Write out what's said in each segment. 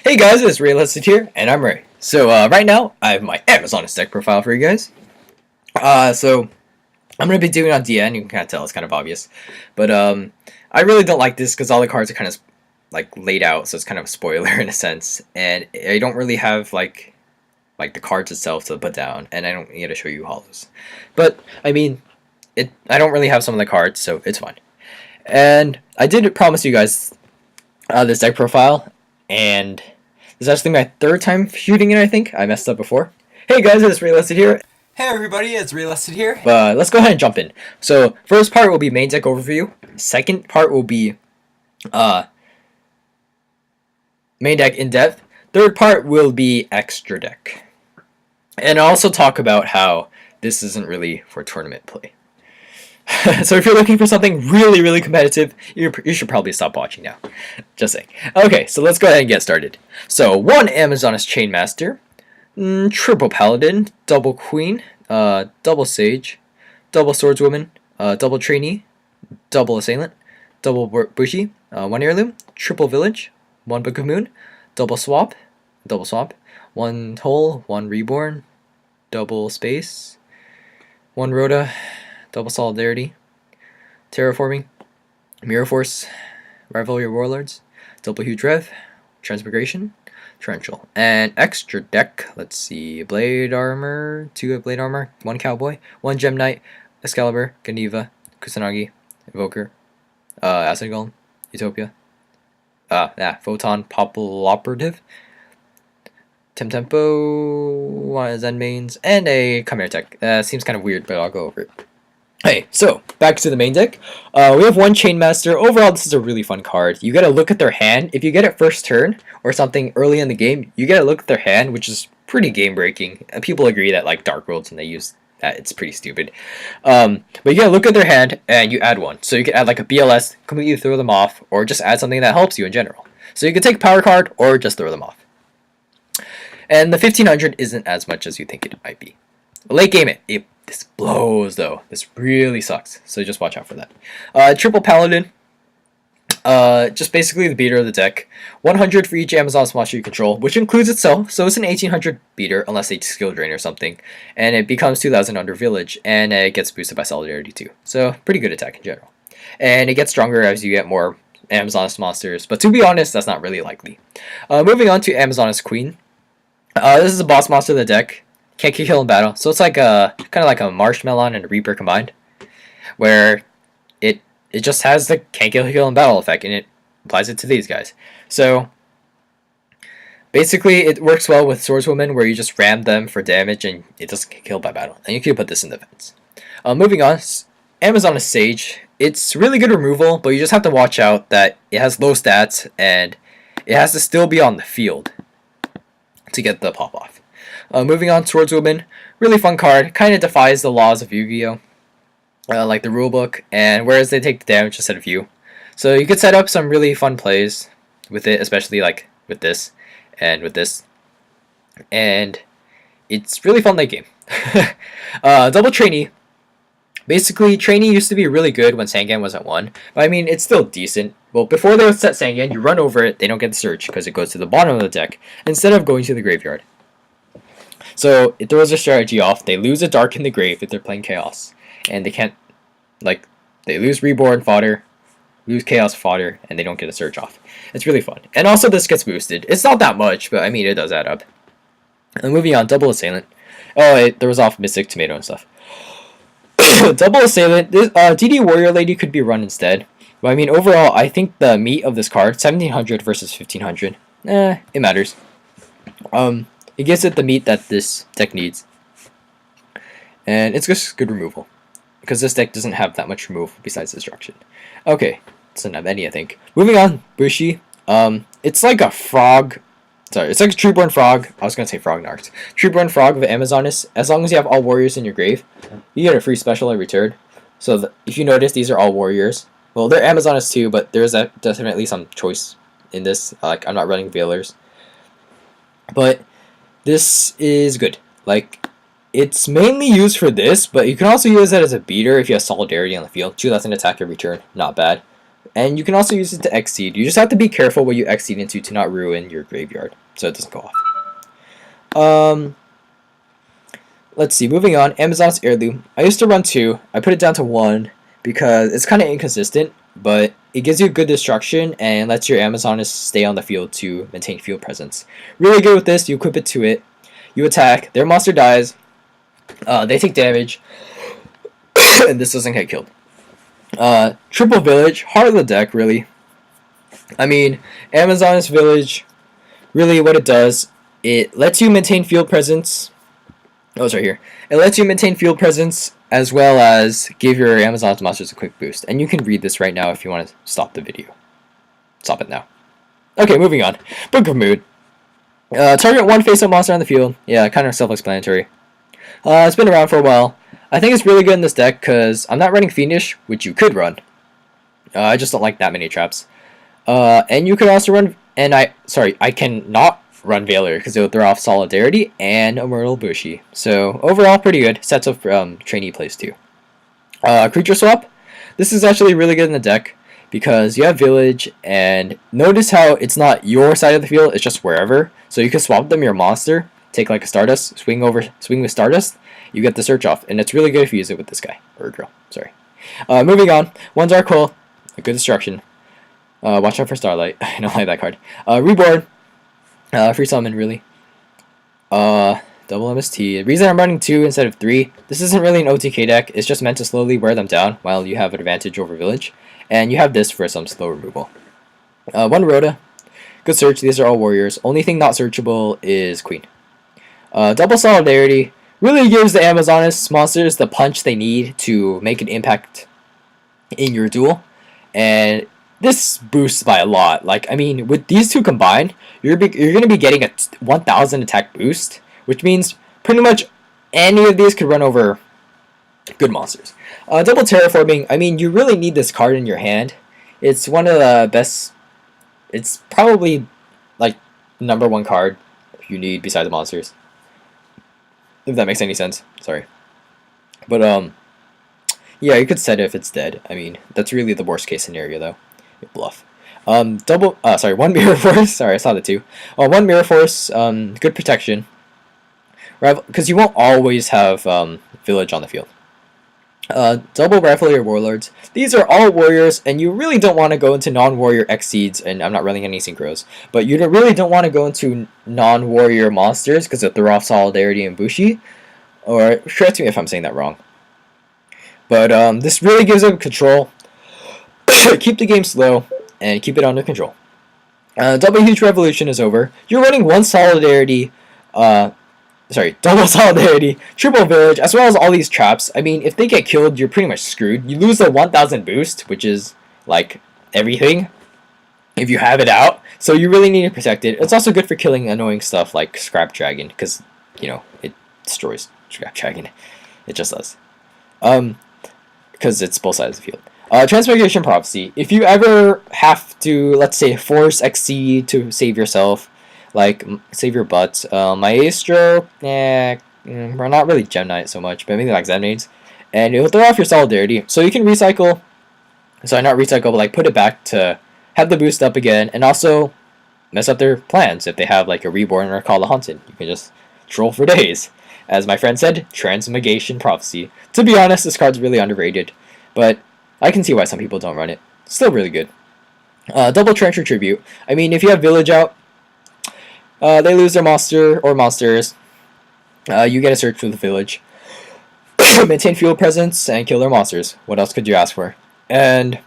Hey guys, it's Realistic here, and I'm Ray. So right now, I have my Amazon deck profile for you guys. So I'm gonna be doing it on DN. You can kind of tell it's kind of obvious, but I really don't like this because all the cards are kind of like laid out, so it's kind of a spoiler in a sense, and I don't really have like the cards itself to put down, and I don't need to show you hollows. But I mean, I don't really have some of the cards, so it's fine. And I did promise you guys this deck profile, and this is actually my third time shooting it, I think. I messed up before. Hey guys, it's Realistic here. Hey everybody, it's Realistic here. But let's go ahead and jump in. So, first part will be main deck overview. Second part will be main deck in depth. Third part will be extra deck. And I'll also talk about how this isn't really for tournament play. So if you're looking for something really, really competitive, you should probably stop watching now. Just saying. Okay, so let's go ahead and get started. So, 1 Amazoness Chainmaster, triple Paladin, double Queen, double Sage, double Swordswoman, double Trainee, double Assailant, double Bushi, 1 Heirloom, triple Village, 1 Book of Moon, double Swap, 1 Hole, 1 Reborn, double Space, 1 Rhoda, double Solidarity, Terraforming, Mirror Force, Rivalry of Warlords, double Huge Rev, Transmigration, Torrential. And extra deck, let's see, Blade Armor, 2 Blade Armor, 1 Cowboy, 1 Gem Knight, Excalibur, Geneva, Kusanagi, Evoker, Acid Golem, Utopia, Photon Operative, Tempo, Zen Mains, and a Chimera Tech. Seems kind of weird, but I'll go over it. Hey, so, back to the main deck. We have 1 Chainmaster. Overall, this is a really fun card. You gotta look at their hand. If you get it first turn, or something early in the game, you gotta look at their hand, which is pretty game-breaking. People agree that, like, Dark Worlds, and they use that, it's pretty stupid. But you gotta look at their hand, and you add 1. So you can add, like, a BLS, completely throw them off, or just add something that helps you in general. So you can take Power Card, or just throw them off. And the 1500 isn't as much as you think it might be. Late game this blows though. This really sucks. So just watch out for that. Triple Paladin. Just basically the beater of the deck. 100 for each Amazoness monster you control, which includes itself. So it's an 1800 beater, unless they skill drain or something. And it becomes 2000 under Village, and it gets boosted by Solidarity too. So pretty good attack in general. And it gets stronger as you get more Amazoness monsters. But to be honest, that's not really likely. Moving on to Amazoness Queen. This is a boss monster of the deck. Can't kill in battle, so it's like kind of like a Marshmelon and a Reaper combined, where it just has the can't kill in battle effect, and it applies it to these guys. So basically, it works well with Swordswoman, where you just ram them for damage, and it doesn't get killed by battle, and you can put this in defense. Moving on, Amazoness Sage. It's really good removal, but you just have to watch out that it has low stats, and it has to still be on the field to get the pop off. Moving on, Swordswoman, really fun card, kind of defies the laws of Yu-Gi-Oh! Like the rulebook, and whereas they take the damage instead of you. So you could set up some really fun plays with it, especially like with this, and with this. And it's really fun late game. Double Trainee. Basically, Trainee used to be really good when Sangan was at 1, but I mean, it's still decent. Well, before they would set Sangan, you run over it, they don't get the search, because it goes to the bottom of the deck, instead of going to the graveyard. So it throws their strategy off. They lose a Dark in the grave if they're playing Chaos. And they can't, like, they lose Reborn fodder, lose Chaos fodder, and they don't get a search off. It's really fun. And also this gets boosted. It's not that much, but I mean, it does add up. And moving on, Double Assailant. Oh, it throws off Mystic Tomato and stuff. Double Assailant, this, DD Warrior Lady could be run instead. But I mean, overall, I think the meat of this card, 1700 versus 1500, it matters. It gives it the meat that this deck needs. And it's just good removal, because this deck doesn't have that much removal besides destruction. Okay, doesn't have any, I think. Moving on, Bushi. It's like a frog. Sorry, it's like a Treeborn Frog. I was going to say Frog Narcs. Treeborn Frog with Amazoness. As long as you have all warriors in your grave, you get a free special every turn. So if you notice, these are all warriors. Well, they're Amazoness too, but there's definitely some choice in this. Like, I'm not running Veilers. But this is good. Like, it's mainly used for this, but you can also use it as a beater if you have Solidarity on the field. 2000 attack every turn, not bad. And you can also use it to Xseed. You just have to be careful what you Xseed into to not ruin your graveyard, so it doesn't go off. Let's see, moving on, Amazon's Heirloom. I used to run 2. I put it down to 1 because it's kind of inconsistent, but it gives you good destruction and lets your Amazoness stay on the field to maintain field presence. Really good with this, you equip it to it, you attack, their monster dies, they take damage, and this doesn't get killed. Triple Village, heart of the deck, really. I mean, Amazoness Village, really what it does, it lets you maintain field presence. Oh, it's right here. It lets you maintain field presence as well as give your Amazon's monsters a quick boost. And you can read this right now if you want to stop the video. Stop it now. Okay, moving on. Book of Mood. Target one face-up monster on the field. Yeah, kind of self-explanatory. It's been around for a while. I think it's really good in this deck because I'm not running Fiendish, which you could run. I just don't like that many traps. And you could also run, I cannot run Veiler because it will throw off Solidarity and Immortal Bushi. So overall, pretty good. Sets of trainee plays too. Creature Swap. This is actually really good in the deck because you have Village, and notice how it's not your side of the field, it's just wherever. So you can swap them your monster, take like a Stardust, swing with Stardust, you get the search off, and it's really good if you use it with this guy, or girl, sorry. Moving on, One Dark Hole, a good destruction. Watch out for Starlight, I don't like that card. Reborn, free summon really. Double MST. The reason I'm running 2 instead of 3, this isn't really an OTK deck, it's just meant to slowly wear them down while you have an advantage over Village. And you have this for some slow removal. One Rhoda. Good search, these are all warriors. Only thing not searchable is Queen. Double Solidarity really gives the Amazoness monsters the punch they need to make an impact in your duel. And this boosts by a lot. Like, I mean, with these two combined, you're going to be getting a 1000 attack boost, which means pretty much any of these could run over good monsters. Double Terraforming, I mean, you really need this card in your hand. It's one of the best, it's probably like #1 card you need besides the monsters. If that makes any sense, sorry. But, yeah, you could set it if it's dead. I mean, that's really the worst case scenario though. You bluff. One Mirror Force, sorry, I saw the 2. One Mirror Force, good protection. Because you won't always have Village on the field. Double Rivalry Warlords. These are all warriors, and you really don't want to go into non-warrior Xseeds, and I'm not running any Synchros, but you really don't want to go into non-warrior monsters because of throw off Solidarity and Bushi. Or, correct me if I'm saying that wrong. But this really gives them control. Keep the game slow, and keep it under control. Double Huge Revolution is over. You're running one Solidarity, double Solidarity, triple Village, as well as all these traps. I mean, if they get killed, you're pretty much screwed. You lose the 1000 boost, which is, like, everything, if you have it out. So you really need to protect it. It's also good for killing annoying stuff like Scrap Dragon, because, you know, it destroys Scrap Dragon. It just does. Because it's both sides of the field. Transmigration Prophecy. If you ever have to, let's say, force Xseed to save yourself, like, save your butt. Maestro, we're not really Gem Knight so much, but maybe like Zenades. And it'll throw off your Solidarity. So you can recycle, sorry, not recycle, but like put it back to have the boost up again, and also mess up their plans. If they have like a Reborn or a Call of Haunted, you can just troll for days. As my friend said, Transmigration Prophecy. To be honest, this card's really underrated, but I can see why some people don't run it. Still really good. Double Trencher Tribute. I mean, if you have Village out, they lose their monster or monsters. You get a search for the Village. Maintain field presence and kill their monsters. What else could you ask for? And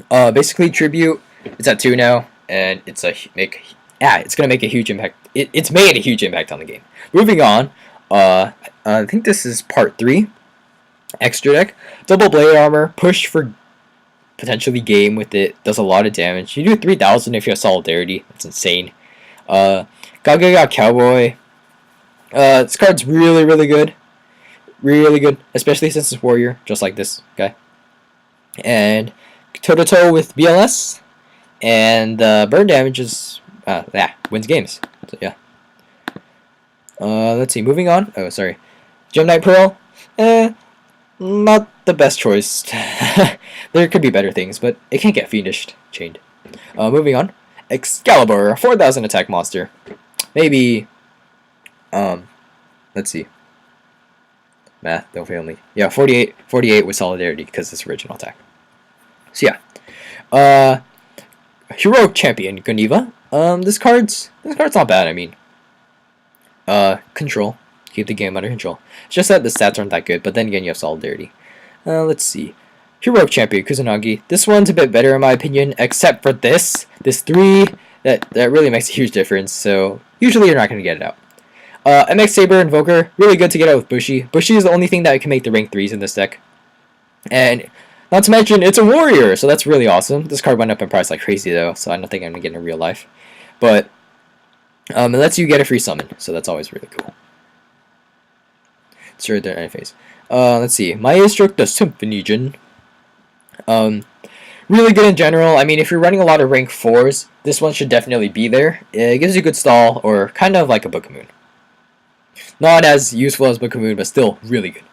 basically Tribute, it's at 2 now, and it's gonna make a huge impact. It's made a huge impact on the game. Moving on, I think this is part 3. Extra deck. Double Blade Armor, push for potentially game with it, does a lot of damage. You do 3000 if you have Solidarity, that's insane. Gaga Cowboy. This card's really, really good. Really good, especially since it's Warrior, just like this guy. And toe-to-toe with BLS. And burn damage is, wins games. So, yeah. Let's see, moving on. Oh, sorry. Gem Knight Pearl. Not the best choice. There could be better things, but it can't get Fiendish chained. Moving on. Excalibur, 4,000 attack monster. Maybe, let's see. Math, don't fail me. Yeah, 48 with Solidarity, because it's original attack. So yeah. Heroic Champion, Ganiva. This card's not bad, I mean. Control. Keep the game under control. It's just that the stats aren't that good, but then again you have Solidarity. Let's see. Heroic Champion, Kusanagi. This one's a bit better in my opinion, except for this 3, that really makes a huge difference, so usually you're not going to get it out. MX Saber Invoker, really good to get out with Bushi. Bushi is the only thing that can make the rank 3s in this deck. And not to mention, it's a warrior, so that's really awesome. This card went up in price like crazy though, so I don't think I'm going to get it in real life. But it lets you get a free summon, so that's always really cool. Sure, their interface. Let's see. Maestro the Symphony-Jin. Really good in general. I mean, if you're running a lot of rank 4s, this one should definitely be there. It gives you good stall, or kind of like a Book of Moon. Not as useful as Book of Moon, but still really good.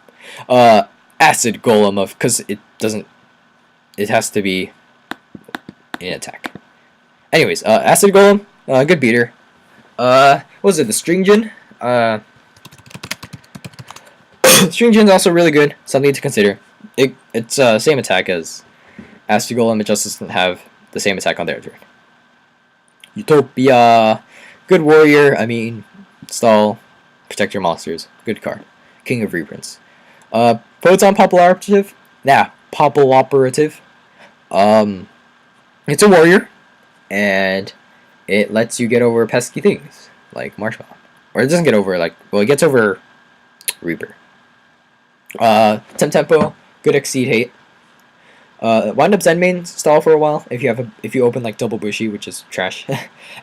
Acid Golem, because it has to be in attack. Anyways, Acid Golem, good beater. What was it, the String Djinn? String Djinn's also really good, something to consider. It's same attack as Acid Golem, it just doesn't have the same attack on their turn. Utopia, good warrior, I mean, stall, protect your monsters, good card. King of Reprints. Photon Populative, Populative. It's a warrior, and it lets you get over pesky things, like Marshmallow. Or it doesn't get over, like, well, it gets over Reaper. Tempo, good Exceed Hate. Wind up Zenmane stall for a while if you open like double Bushi, which is trash.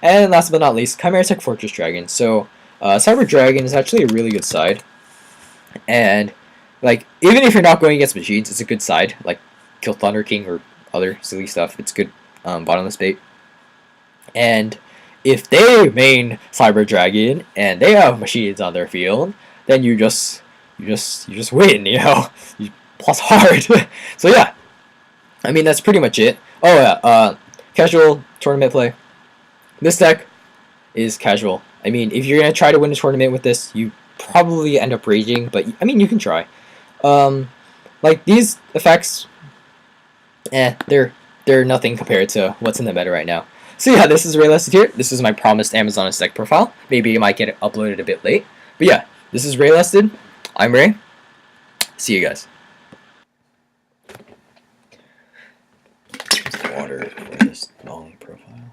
And last but not least, Chimera Tech Fortress Dragon. So Cyber Dragon is actually a really good side, and like even if you're not going against machines, it's a good side. Like kill Thunder King or other silly stuff. It's good bottomless bait. And if they main Cyber Dragon and they have machines on their field, then you just win, you know. You plus hard. So yeah, I mean that's pretty much it. Oh yeah, casual tournament play. This deck is casual. I mean, if you're gonna try to win a tournament with this, you probably end up raging, but I mean you can try. Like these effects, they're nothing compared to what's in the meta right now. So yeah, this is Ray Lested here. This is my promised Amazon deck profile. Maybe it might get it uploaded a bit late, but yeah, this is Ray Lested. I'm Ray. See you guys. Water for this long profile.